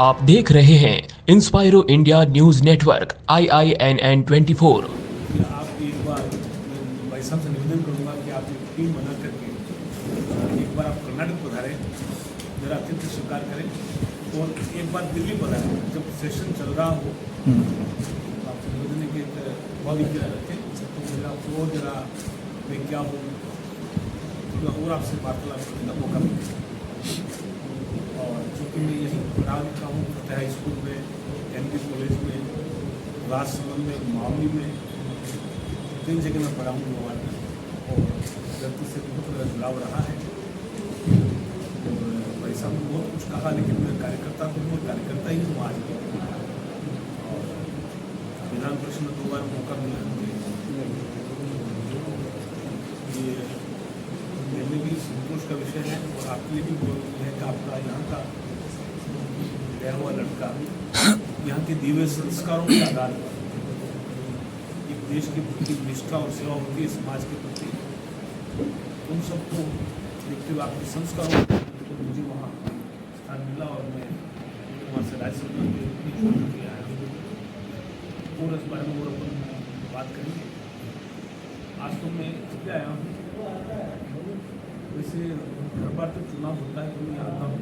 आप देख रहे हैं इंस्पायरो इंडिया न्यूज नेटवर्क IINN 24। आप एक बार भाई साहब से निवेदन करूंगा कि आप एक टीम बना करके एक बार आप कर्नाटक पधारें, मेरा आतिथ्य स्वीकार करें और एक बार दिल्ली पधारें जब सेशन चल रहा हो। आपसे निवेदन है कि बहुत ही रखें तो मेरा आपको और जरा मैं क्या हूँ और आपसे वार्तालाप करने का मौका मिले। और चूँकि मैं यही पढ़ा लिखा हूँ फतेह हाई स्कूल में, MD कॉलेज में, राजसमंद में, मावली में, 3 जगह मैं पढ़ा हूँ गोवा में और धरती से बहुत बड़ा जुड़ाव रहा है। और भाई साहब ने बहुत कुछ कहा, लेकिन मैं कार्यकर्ता तो हूँ, कार्यकर्ता ही हूँ आज भी। और विधान परिषद में 2 बार मौका मिला मुझे। ये मेरे लिए भी संतोष का विषय है और आपके लिए भी गौरव है कि आपका यहाँ का गया हुआ लड़का यहाँ के दिव्य संस्कारों के आधार पर एक देश के प्रति निष्ठा और सेवा होती है, समाज के प्रति उन सबको देखते हुए आपके संस्कारों को मुझे वहाँ स्थान मिला और मैं वहाँ से राज्यसभा में छोड़ के आया हूँ और इस बारे में और अपन बात करेंगे। आज तो मैं इसलिए आया हूँ, वैसे हर बार तो चुनाव होता है तो मैं आता हूँ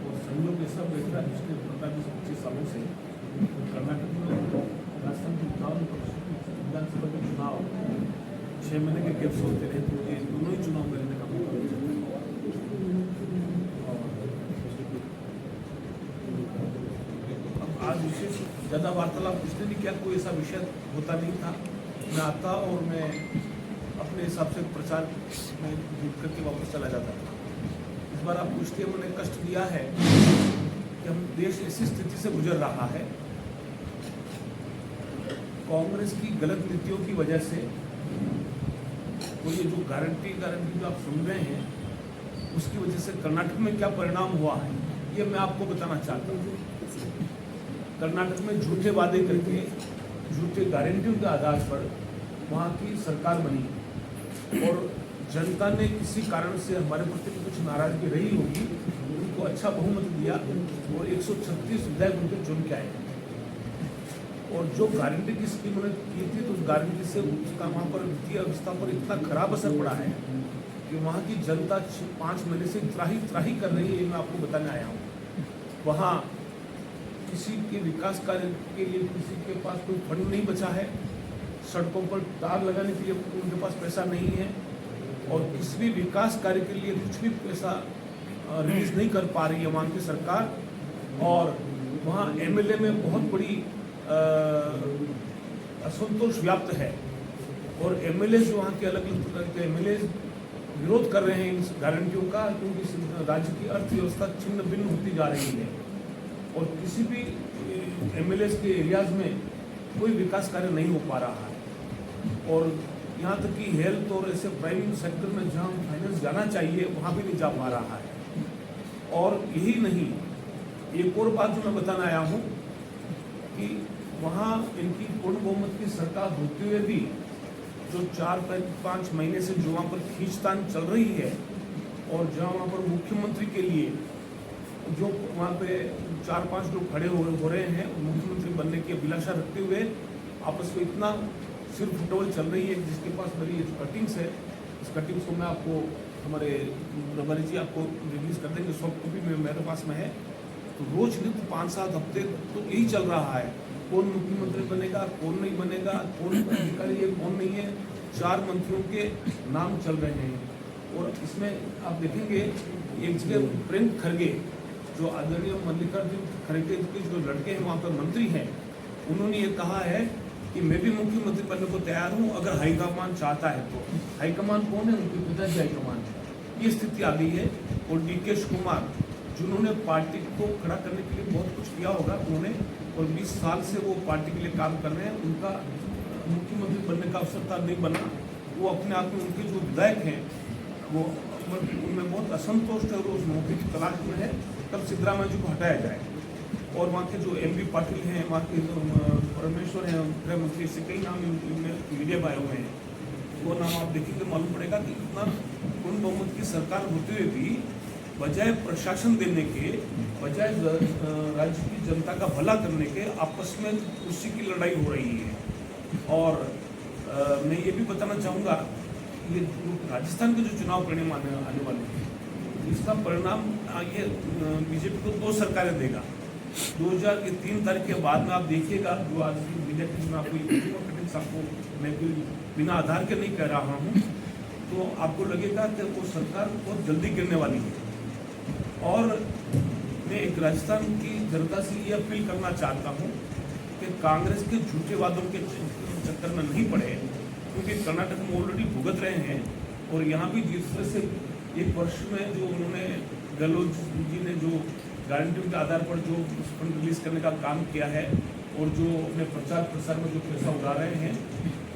और संयोग ऐसा बैठ रहा है पिछले 15-25 सालों से कर्नाटक में राजस्थान के विधानसभा के चुनाव 6 महीने के गैप से होते रहे, तो ये दोनों ही चुनाव करने का मौका मिला। अब आज विशेष ज़्यादा वार्तालाप इसलिए नहीं किया, कोई ऐसा विषय होता नहीं था। मैं आता और मैं अपने हिसाब से प्रचार में जुट करके वापस चला जाता था। इस बार आपको इसलिए मैंने कष्ट दिया है कि हम देश ऐसी स्थिति से गुजर रहा है, कांग्रेस की गलत नीतियों की वजह से। तो ये जो गारंटी जो आप सुन रहे हैं, उसकी वजह से कर्नाटक में क्या परिणाम हुआ है ये मैं आपको बताना चाहता हूँ। कर्नाटक में झूठे वादे करके, झूठे गारंटियों के आधार पर वहाँ की सरकार बनी और जनता ने किसी कारण से हमारे प्रति कुछ नाराजगी रही होगी, उनको अच्छा बहुमत दिया और 136 विधायक उनके चुन के आए। और जो गारंटी की स्कीम उन्होंने की थी, तो उस गारंटी से उसका वहाँ पर वित्तीय अवस्था पर इतना खराब असर पड़ा है कि वहाँ की जनता 5 महीने से त्राही कर रही है। ये मैं आपको बताने आया हूँ। वहाँ किसी के विकास कार्य के लिए किसी के पास कोई फंड नहीं बचा है, सड़कों पर तार लगाने के लिए उनके पास पैसा नहीं है और किसी भी विकास कार्य के लिए कुछ भी पैसा रिलीज नहीं कर पा रही है वहाँ की सरकार। और वहाँ MLA में बहुत बड़ी असंतोष व्याप्त है और MLA जो वहाँ के अलग अलग प्रकार के MLA विरोध कर रहे हैं इन गारंटियों का, क्योंकि राज्य की अर्थव्यवस्था छिन्न भिन्न होती जा रही है और किसी भी MLA के एरियाज में कोई विकास कार्य नहीं हो पा रहा है। और यहाँ तक कि हेल्थ और ऐसे प्राइवेट सेक्टर में जहाँ फाइनेंस जाना चाहिए वहाँ भी नहीं जा पा रहा है। और यही नहीं, एक और बात जो मैं बताना आया हूँ कि वहाँ इनकी पूर्ण बहुमत की सरकार होते हुए भी जो 4-5 महीने से जो वहाँ पर खींचतान चल रही है और जहाँ वहाँ पर मुख्यमंत्री के लिए जो वहाँ पे 4-5 लोग खड़े हो रहे हैं मुख्यमंत्री बनने की अभिलाषा रखते हुए आपस में इतना सिर फुटबॉल चल रही है, जिसके पास मेरी कटिंग्स है, इस कटिंग्स को मैं आपको हमारे रबारी जी आपको रिलीज कर देंगे, सॉफ्ट कॉपी में मेरे पास में है। तो रोज नित्य 5-7 हफ्ते तो यही चल रहा है, कौन मुख्यमंत्री बनेगा, कौन नहीं बनेगा, कौन अधिकारी है, कौन नहीं है। 4 मंत्रियों के नाम चल रहे हैं और इसमें आप देखेंगे एक जगह प्रियंक खरगे जो आदरणीय मल्लिकार्जुन खड़गे के जो लड़के हैं वहाँ पर मंत्री हैं, उन्होंने ये कहा है कि मैं भी मुख्यमंत्री बनने को तैयार हूँ अगर हाईकमान चाहता है तो। हाईकमान कौन है? उनके पिताजी हाईकमान है। ये स्थिति आ गई है। और DK कुमार जिन्होंने पार्टी को खड़ा करने के लिए बहुत कुछ किया होगा उन्होंने, और 20 साल से वो पार्टी के लिए काम कर रहे हैं, उनका मुख्यमंत्री बनने का अवसर था, नहीं बना। वो अपने आप में उनके जो विधायक हैं वो उनमें बहुत असंतोष है और उस मौके की तलाश में है कब सिद्धरामैया जी को हटाया जाए। और वहाँ के जो MB पाटिल हैं, वहाँ के जो परमेश्वर हैं गृह मंत्री, इससे कई नाम मीडिया में आए हुए हैं, वो नाम आप देखेंगे मालूम पड़ेगा कि इतना पूर्ण बहुमत की सरकार होते हुए भी बजाय प्रशासन देने के बजाय राज्य की जनता का भला करने के आपस में कुर्सी की लड़ाई हो रही है। और मैं ये भी बताना चाहूँगा, ये राजस्थान के जो चुनाव परिणाम आने वाले हैं, इसका परिणाम ये बीजेपी को 2 सरकारें देगा। 2003 तारीख के बाद में आप देखिएगा, जो आज की बीजेपी में आपको मैं कोई बिना आधार के नहीं कह रहा हूँ, तो आपको लगेगा कि वो सरकार बहुत जल्दी गिरने वाली है। और मैं एक राजस्थान की जनता से ये अपील करना चाहता हूँ कि कांग्रेस के झूठे वादों के चक्कर में नहीं पड़े, क्योंकि कर्नाटक में ऑलरेडी भुगत रहे हैं। और यहाँ भी जिस तरह से 1 वर्ष में जो उन्होंने गहलोत जी ने जो गारंटियों के आधार पर जो फंड रिलीज करने का काम किया है, और जो अपने प्रचार प्रसार में जो पैसा उड़ा रहे हैं,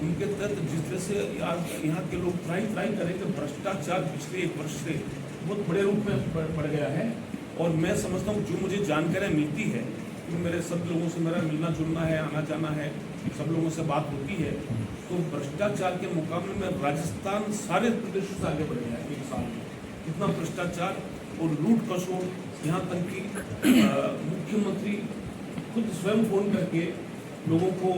उनके तहत जिस तरह से यहाँ के लोग ट्राई करें कि भ्रष्टाचार पिछले 1 वर्ष से बहुत बड़े रूप में बढ़ गया है। और मैं समझता हूँ, जो मुझे जानकारियाँ मिलती है, क्योंकि मेरे सब लोगों से मेरा मिलना जुलना है, आना जाना है, सब लोगों से बात होती है, तो भ्रष्टाचार के मुकाबले में राजस्थान सारे प्रदेशों से आगे बढ़ गया है 1 साल में। इतना भ्रष्टाचार और लूट खसोट, यहाँ तक कि मुख्यमंत्री खुद स्वयं फोन करके लोगों को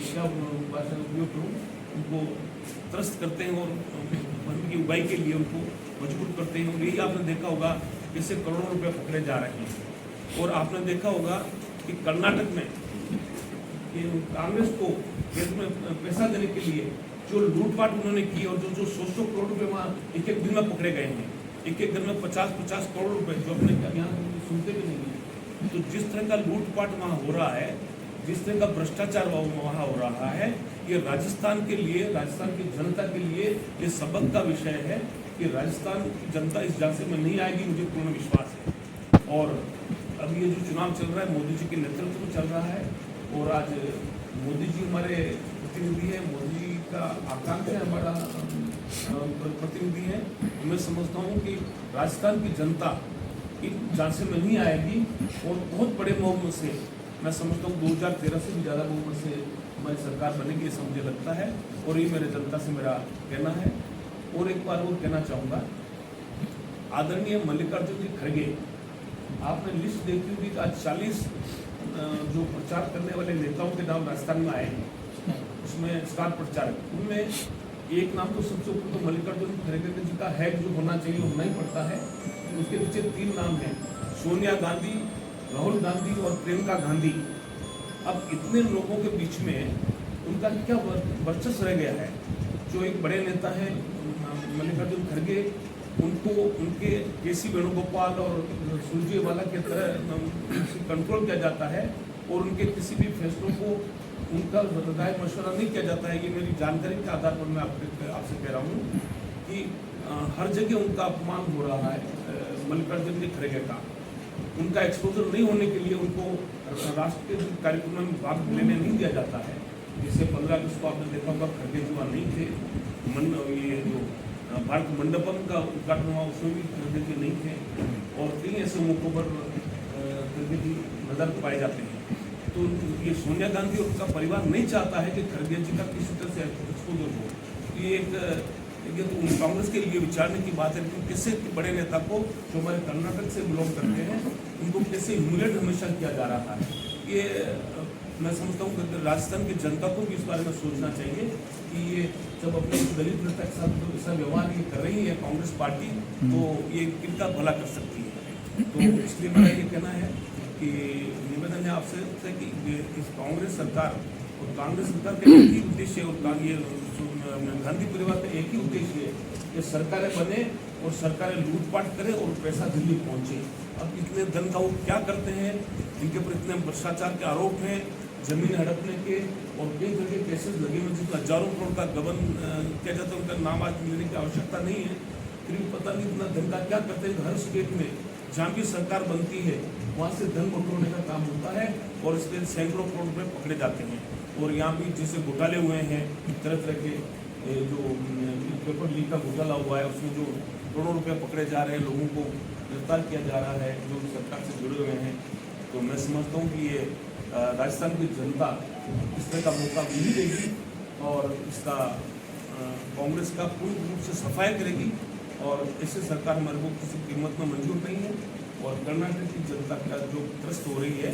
क्या भाषा उपयोग करूँ, उनको त्रस्त करते हैं और फंड की उगाई के लिए उनको मजबूर करते हैं। और यही आपने देखा होगा, इससे करोड़ों रुपए पकड़े जा रहे हैं। और आपने देखा होगा कि कर्नाटक में कांग्रेस को केंद्र में पैसा देने के लिए जो लूटपाट उन्होंने की, और जो 100 करोड़ रुपए वहाँ एक दिन में पकड़े गए हैं, एक दिन में 50 करोड़ रुपए, जो अपने यहाँ सुनते भी नहीं है। तो जिस तरह का लूटपाट वहाँ हो रहा है, जिस तरह का भ्रष्टाचार वहाँ हो रहा है, ये राजस्थान के लिए, राजस्थान की जनता के लिए ये सबक का विषय है कि राजस्थान की जनता इस झांसे में नहीं आएगी, मुझे पूर्ण विश्वास है। और अब ये जो चुनाव चल रहा है, मोदी जी के नेतृत्व में चल रहा है, और आज मोदी जी हमारे प्रतिनिधि है, मोदी जी का आकांक्षा हमारा प्रतिनिधि है। मैं समझता हूँ कि राजस्थान की जनता इन झांसे में नहीं आएगी, और बहुत बड़े बहुमत से, मैं समझता हूँ 2013 से भी ज़्यादा बहुमत से हमारी सरकार बनेगी, ऐसा मुझे लगता है। और ये मेरे जनता से मेरा कहना है। और एक बार वो कहना चाहूँगा, आदरणीय मल्लिकार्जुन जी खड़गे, आपने लिस्ट देखी होगी कि आज 40 जो प्रचार करने वाले नेताओं के नाम राजस्थान में आए हैं, उसमें स्टार प्रचारक, उनमें एक नाम तो सबसे ऊपर तो मल्लिकार्जुन खड़गे जी का है, जो होना चाहिए होना ही पड़ता है। उसके पीछे 3 नाम हैं, सोनिया गांधी, राहुल गांधी और प्रियंका गांधी। अब इतने लोगों के बीच में उनका क्या वर्चस्व रह गया है? जो एक बड़े नेता हैं मल्लिकार्जुन खड़गे, उनको उनके केसी वेणुगोपाल और सुरजेवाला के तरह कंट्रोल किया जाता है, और उनके किसी भी फैसलों को उनका राय मशवरा नहीं किया जाता है। ये मेरी जानकारी के आधार पर मैं आपसे कह रहा हूँ कि हर जगह उनका अपमान हो रहा है मल्लिकार्जुन जी खड़गे का। उनका एक्सपोजर नहीं होने के लिए उनको राष्ट्र के कार्यक्रम में भाग लेने नहीं दिया जाता है। जैसे 15 अगस्त को आपने देखा होगा, खड़गे जी वहाँ नहीं थे। ये जो भारत मंडपम का उद्घाटन हुआ, उसमें भी खड़गे जी नहीं थे, और कई ऐसे मौकों पर खड़गे जी नजर पाए जाते हैं। तो ये सोनिया गांधी और उनका परिवार नहीं चाहता है कि खड़गे जी का किसी तरह से एक्सपोजर हो। ये तो कांग्रेस के लिए विचारने की बात है कि किसी बड़े नेता को, जो हमारे कर्नाटक से बिलोंग करते हैं, उनको कैसे ह्यूमिलेट हमेशा किया जा रहा है। ये मैं समझता हूँ कि राजस्थान की जनता को भी इस बारे में सोचना चाहिए कि ये जब अपने दलित नेता के साथ जो ऐसा व्यवहार ये कर रही है कांग्रेस पार्टी, तो ये किनका भला कर सकती है। तो इसलिए मेरा ये कहना है कि निवेदन है आपसे कि इस कांग्रेस सरकार और कांग्रेस सरकार का एक ही उद्देश्य है, और ये गांधी परिवार का एक ही उद्देश्य है कि सरकारें बने और सरकारें लूटपाट करें और पैसा दिल्ली पहुंचे। अब इतने धन का वो क्या करते हैं, इनके ऊपर इतने भ्रष्टाचार के आरोप हैं, जमीन हड़पने के, और कई तरह के केसेस लगे हुए जिसमें हजारों करोड़ का गबन किया जाता है। उनका नाम आज मिलने की आवश्यकता नहीं है, फिर भी पता नहीं इतना धन का क्या करते हैं। हर स्टेट में जहाँ भी सरकार बनती है, वहाँ से धन बटोरने का काम होता है, और इसलिए सैकड़ों करोड़ रुपये पकड़े जाते हैं। और यहाँ भी जैसे घोटाले हुए हैं, तरह तरह के जो पेपर लीक का घोटाला हुआ है, उसमें जो करोड़ों रुपये पकड़े जा रहे हैं, लोगों को गिरफ्तार किया जा रहा है जो सरकार से जुड़े हुए हैं। तो मैं समझता हूँ कि ये राजस्थान की जनता इस तरह का मौका नहीं देगी, और इसका कांग्रेस का पूर्ण रूप से सफाई करेगी। और ऐसे सरकार हमारे को किसी कीमत में मंजूर नहीं है। और कर्नाटक की जनता का जो त्रस्त हो रही है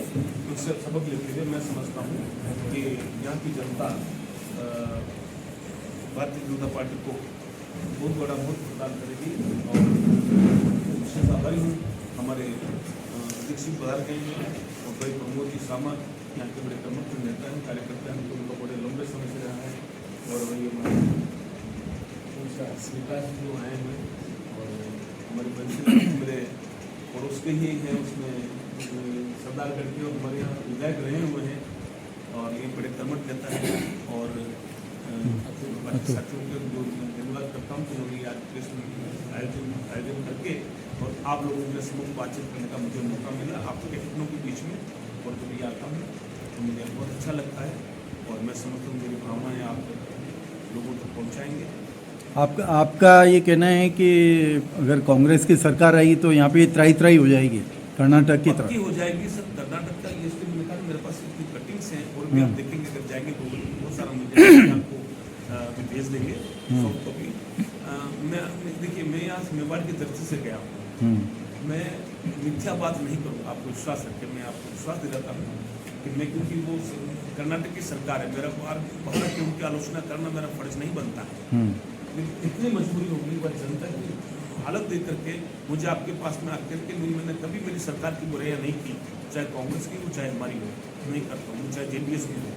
उससे सबक लेते हुए मैं समझता हूँ कि यहाँ की जनता भारतीय जनता पार्टी को बहुत बड़ा वोट प्रदान करेगी। और विशेष आभारी हूँ हमारे अध्यक्ष पधार गए हैं और भाई प्रमोद जी सामंत यहाँ के बड़े प्रमुख नेता हैं, कार्यकर्ता हैं, उनको बड़े लंबे समय से रहा है। और वही हमारे विकास जो आए हैं और हमारे बंसी मेरे पड़ोस के ही हैं, उसमें सरदारगढ़ के और हमारे यहाँ विधायक रहे हुए हैं और ये बड़े कर्मठ नेता है। और बाकी साथियों के जो धन्यवाद करता हूँ कि उन्होंने आज प्रेस आयोजन करके और आप लोगों के समूह बातचीत करने का मुझे मौका मिला आपके घटनों के बीच में। और जब ये आता हूँ तो मुझे बहुत अच्छा लगता है और मैं समझता हूँ मेरी भावनाएँ आप लोगों तक पहुँचाएँगे। आपका ये कहना है कि अगर कांग्रेस की सरकार आई तो यहाँ पे त्राई त्राई हो जाएगी कर्नाटक की तरफ? हो जाएगी सर। कर्नाटक का ये मेरे पास इतनी कटिंग्स हैं और भी आप देखेंगे अगर जाएंगे तो बहुत सारा मुझे आपको भी भेज देंगे सॉफ्ट कॉपी। मैं देखिए मैं यहाँ मेवाड़ की धरती से गया हूँ, मैं मिथ्या बात नहीं करूँगा, आपको विश्वास रखे। मैं आपको विश्वास दिलाता हूँ कि मैं क्योंकि वो कर्नाटक की सरकार है, मेरा बाहर की उनकी आलोचना करना मेरा फर्ज नहीं बनता है। इतनी मजबूरी होगी वह जनता की हालत देख करके मुझे आपके पास में आकर के मैंने कभी मेरी सरकार की बुराइयाँ नहीं की, चाहे कांग्रेस की हो चाहे हमारी हो, नहीं करता हूँ, चाहे JDS की हो।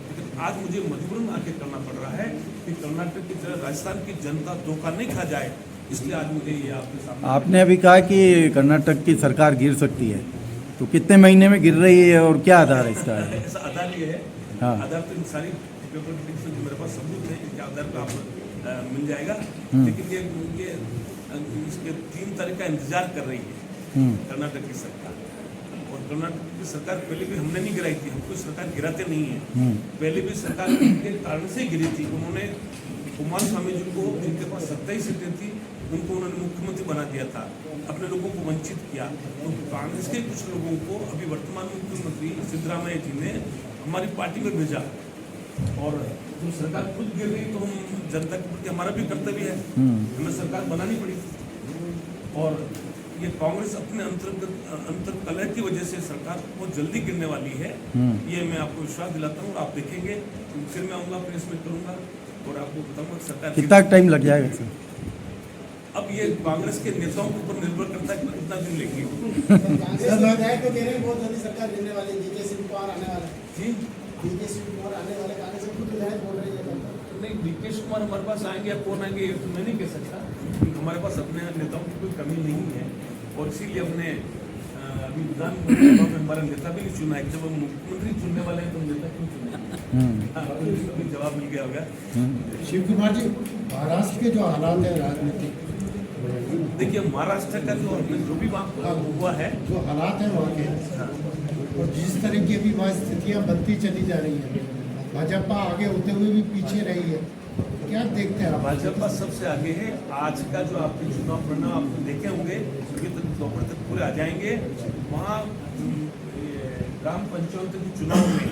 लेकिन आज मुझे मजबूरन आके करना पड़ रहा है कि कर्नाटक की तरह राजस्थान की जनता धोखा नहीं खा जाए, इसलिए आज मुझे ये आपके सामने। आपने अभी कहा कि कर्नाटक की सरकार गिर सकती है, तो कितने महीने में गिर रही है और क्या आधार है इसका? ऐसा आधार ये है, आधार तो इन सारी पेपर जो मेरे पास सबूत है इनके आधार पर आप मिल जाएगा। लेकिन ये इसके 3 तारीख का इंतजार कर रही है कर्नाटक की सरकार। और कर्नाटक की सरकार पहले भी हमने नहीं गिराई थी, हमको सरकार गिराते नहीं है। पहले भी सरकार उनके कारण से गिरी थी। उन्होंने कुमार स्वामी जी को जिनके पास 27 सीटें थी उनको उन्होंने मुख्यमंत्री बना दिया था, अपने लोगों को वंचित किया। तो कांग्रेस के कुछ लोगों को अभी वर्तमान मुख्यमंत्री सिद्धरामैया जी ने हमारी पार्टी में भेजा। और जब सरकार खुद गिर रही तो हम जनता के प्रति हमारा भी कर्तव्य है, हमें सरकार बनानी पड़ी। और ये कांग्रेस अपने अंतर कलह की वजह से सरकार बहुत जल्दी गिरने वाली है, ये मैं आपको विश्वास दिलाता हूँ। और आप देखेंगे फिर मैं आऊँगा, प्रेस में करूँगा और आपको बताऊँगा सरकार कितना टाइम लग जाएगा सर? अब ये कांग्रेस के नेताओं के ऊपर निर्भर करता है कि कितना दिन लेंगे। बहुत जल्दी सरकार गिरने वाली है, DK शिव कुमार आने वाला है जी, DK शिव कुमार आने वाले कांग्रेस से खुद विधायक बोल रही है। नहीं, DK शिव कुमार हमारे पास आएंगे या कौन आएंगे ये तो मैं नहीं कह सकता। हमारे पास अपने नेताओं की कोई कमी नहीं है और इसीलिए हमने अभी विधानसभा में हमारा नेता भी नहीं चुना है। जब हम मुख्यमंत्री चुनने वाले हैं तो नेता क्यों चुने? जवाब मिल गया होगा। शिव कुमार जी, महाराष्ट्र के जो हालात है राजनीतिक, देखिए महाराष्ट्र का जो भी वहाँ हुआ है, जो हालात है वहाँ के, और जिस तरह की अभी वहाँ स्थितियाँ बनती चली जा रही है, भाजपा आगे होते हुए भी पीछे रही है, क्या देखते हैं आप? भाजपा सबसे आगे है। आज का जो आपके चुनाव परिणाम आपने देखे होंगे, दोपहर तक पूरे आ जाएंगे। वहाँ ग्राम पंचायत के चुनाव में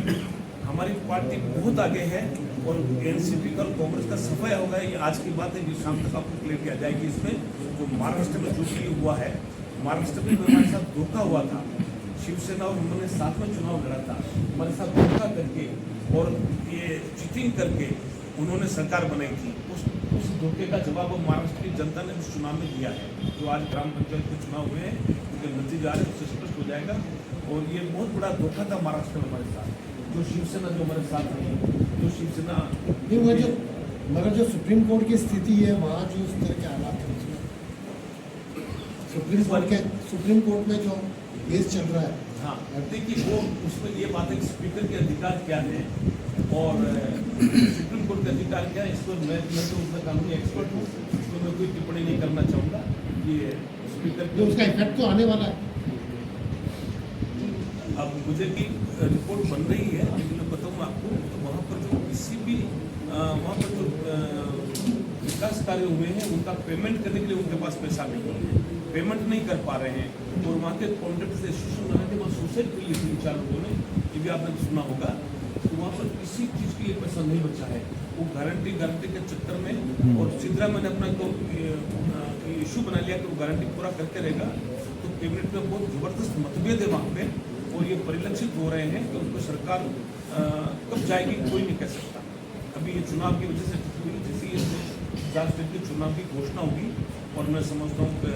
हमारी पार्टी बहुत आगे है और NCP का कांग्रेस का सफाया होगा। ये आज की बात है, जो शाम तक आपको क्लियर आ जाएगी। इसमें जो महाराष्ट्र में जो भी हुआ है, महाराष्ट्र में हमारे साथ धोखा हुआ था। शिवसेना और उन्होंने साथ में चुनाव लड़ा था, हमारे साथ धोखा करके और ये चीटिंग करके उन्होंने सरकार बनाई थी। उस धोखे का जवाब महाराष्ट्र की जनता ने इस चुनाव में दिया है। जो आज ग्राम पंचायत के चुनाव हुए हैं उनके नतीजे आ रहे हैं, उससे स्पष्ट हो जाएगा। और ये बहुत बड़ा धोखा था महाराष्ट्र में हमारे साथ, जो शिवसेना जो हमारे साथ रही, जो शिवसेना मगर जो सुप्रीम कोर्ट की स्थिति है वहाँ जो उस तरह के हालात है, सुप्रीम कोर्ट में जो केस चल रहा है, हाँ देखिए वो उसमें ये बात है कि स्पीकर के अधिकार क्या है और सुप्रीम कोर्ट के अधिकार क्या है, इस पर मैं तो उसमें कानूनी एक्सपर्ट हूँ, इसमें मैं कोई टिप्पणी नहीं करना चाहूँगा। ये स्पीकर जो उसका इफेक्ट तो आने वाला है। अब मुझे भी रिपोर्ट बन रही है, लेकिन मैं बताऊँ आपको तो वहाँ पर जो किसी भी वहाँ पर जो विकास कार्य हुए हैं उनका पेमेंट करने के लिए उनके पास पैसा नहीं है, पेमेंट नहीं कर पा रहे हैं। और वहाँ के कॉन्ट्रैक्ट से एसोसिएशन बना के वहाँ सुसाइड कर ली 3-4 लोगों ने, ये भी आपने सुना होगा। तो वहाँ पर किसी चीज़ के लिए पैसा नहीं बचा है। वो गारंटी के चक्कर में, और सिद्धरामैया ने अपना तो इशू बना लिया कि वो गारंटी पूरा करके रहेगा। तो कैबिनेट में बहुत ज़बरदस्त मतभेद है वहाँ पे, और ये परिलक्षित हो रहे हैं कि उनको सरकार कब जाएगी कोई नहीं कह सकता। अभी ये चुनाव की वजह से हुई, जैसे ये 4 स्टेट के चुनाव की घोषणा होगी, और मैं समझता हूँ कि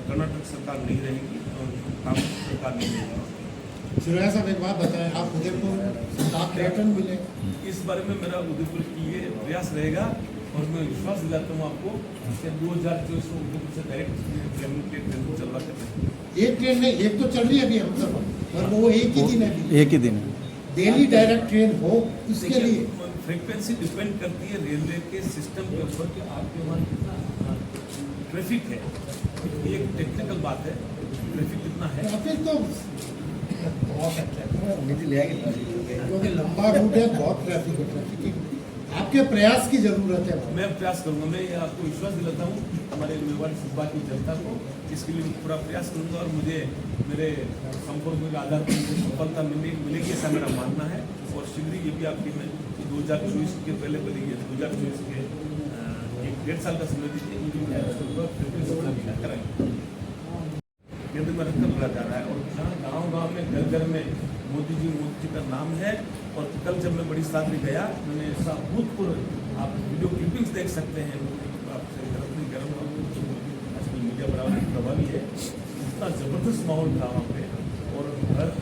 कर्नाटक सरकार नहीं रहेगी और कांग्रेस सरकार नहीं रहेगी। सुरैया साहब एक बात बताएं, आप उदयपुर स्टाफ पर्यटन मिले, इस बारे में मेरा उदयपुर की ये प्रयास रहेगा, और मैं विश्वास दिलाता हूँ आपको कि 2024 में उदयपुर से डायरेक्ट ट्रेन चलवा सकते हैं। एक ट्रेन नहीं, एक तो चल रही है अभी हम सब, और वो एक ही दिन है अभी। एक ही दिन है। डेली डायरेक्ट ट्रेन हो, उसके लिए फ्रीक्वेंसी डिपेंड करती है रेलवे के सिस्टम के ऊपर कि आपके वहाँ कितना ट्रैफिक है। ये एक टेक्निकल बात है, ट्रैफिक कितना है। ट्रैफिक तो बहुत अच्छा है, क्योंकि लंबा रूट है, बहुत ट्रैफिक है। ट्रैफिक की आपके प्रयास की जरूरत है। मैं प्रयास करूंगा, मैं ये आपको विश्वास दिलाता हूँ हमारे मेवाड़ सूबा की जनता को, इसके लिए पूरा प्रयास करूंगा, और मुझे मेरे संपर्क के आधार पर मुझे सफलता मिलेगी ऐसा मेरा मानना है। और शीघ्र ये भी आपकी मैं 2024 के पहले 2024 के 1.5 साल का समय दीजिए, कराएंगे। केंद्र में रखकर बोला जा रहा है, और जहाँ गाँव में घर में मोदी जी का नाम है। और कल जब मैं बड़ी साथ में गया, मैंने ऐसा भूतपूर्व, आप वीडियो क्लिपिंग्स देख सकते हैं, आपसे गलत नहीं कर रहा हूँ, आजकल मीडिया बराबर प्रभावी है, इतना ज़बरदस्त माहौल था वहाँ पे, और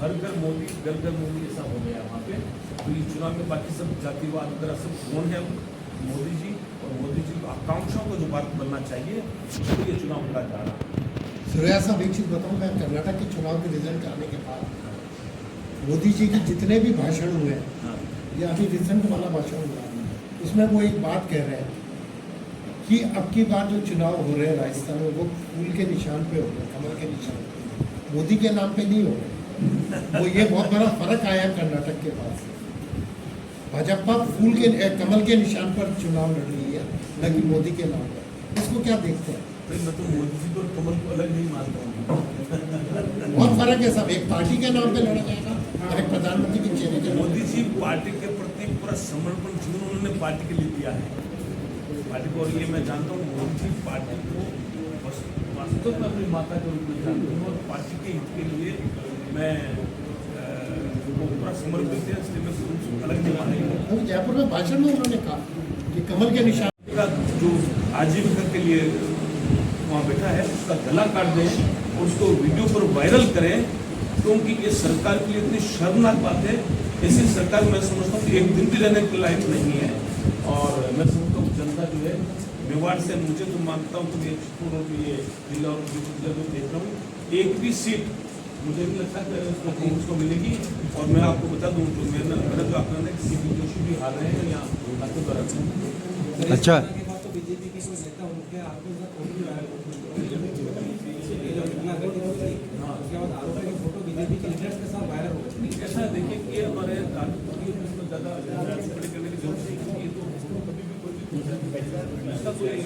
हर घर मोदी, घर मोदी ऐसा हो गया वहाँ पे। तो ये चुनाव में बाकी सब जातिवाद वगैरह सब कौन है, मोदी जी, और मोदी जी को आकांक्षाओं को जो बात बनना चाहिए, तो ये चुनाव लड़ा जा रहा है। सुरैया साहब एक चीज़ बताऊँ, मैं कर्नाटक के चुनाव के रिजल्ट आने के बाद मोदी जी के जितने भी भाषण हुए हैं, या अभी रिसेंट वाला भाषण हुआ, उसमें वो एक बात कह रहे हैं कि अब की बार जो चुनाव हो रहे हैं राजस्थान में, वो फूल के निशान पे हो रहे हैं, कमल के निशान पे, मोदी के नाम पे नहीं हो रहे। वो ये बहुत बड़ा फर्क आया कर्नाटक के पास। भाजपा कमल के निशान पर चुनाव लड़ रही है, न कि मोदी के नाम पर। इसको क्या देखते हैं? मैं तो मोदी जी और कमल को अलग नहीं मानता हूँ। बहुत फर्क है सब, एक पार्टी के नाम पे लड़ा जाएगा और एक प्रधानमंत्री के चेहरे के नाम मोदी जी पार्टी के प्रति पूरा समर्पण जीवन उन्होंने पार्टी के लिए दिया है, पार्टी को। और ये मैं जानता हूँ, मोदी जी पार्टी को वास्तव में अपनी माता के रूप में जानते हैं, और पार्टी के हित के लिए मैं वो पूरा समर्पित है, इसलिए मैं उनको अलग नहीं मानेंगे। अभी जयपुर में भाषण में उन्होंने कहा कि कमल के निशान का जो आजीविका के लिए वहाँ बैठा है, उसका गला काट दें और उसको वीडियो पर वायरल करें, क्योंकि ये सरकार के लिए इतनी शर्मनाक बात है। ऐसी सरकार मैं समझता हूँ कि एक दिन भी रहने के लायक नहीं है। और मैं समझता हूँ जनता जो है मेवाड़ से, मुझे तो मानता हूँ कि ये जिला और जो देख रहा हूँ, एक भी सीट मुझे नहीं लगता कि कांग्रेस को मिलेगी। और मैं आपको बता दूँ, जो मेरा जो आकलन है कि सीपी जोशी भी हार रहे हैं यहाँ आपको तरफ। अच्छा, बीजेपी के कोई नेता उनके उसके बाद आरोप है कि फोटो बीजेपी के लीडर्स के साथ वायरल हो गई। ऐसा देखिए कि हमारे ज़्यादा करने की जरूरत नहीं, क्योंकि ये तो कभी भी कोई भी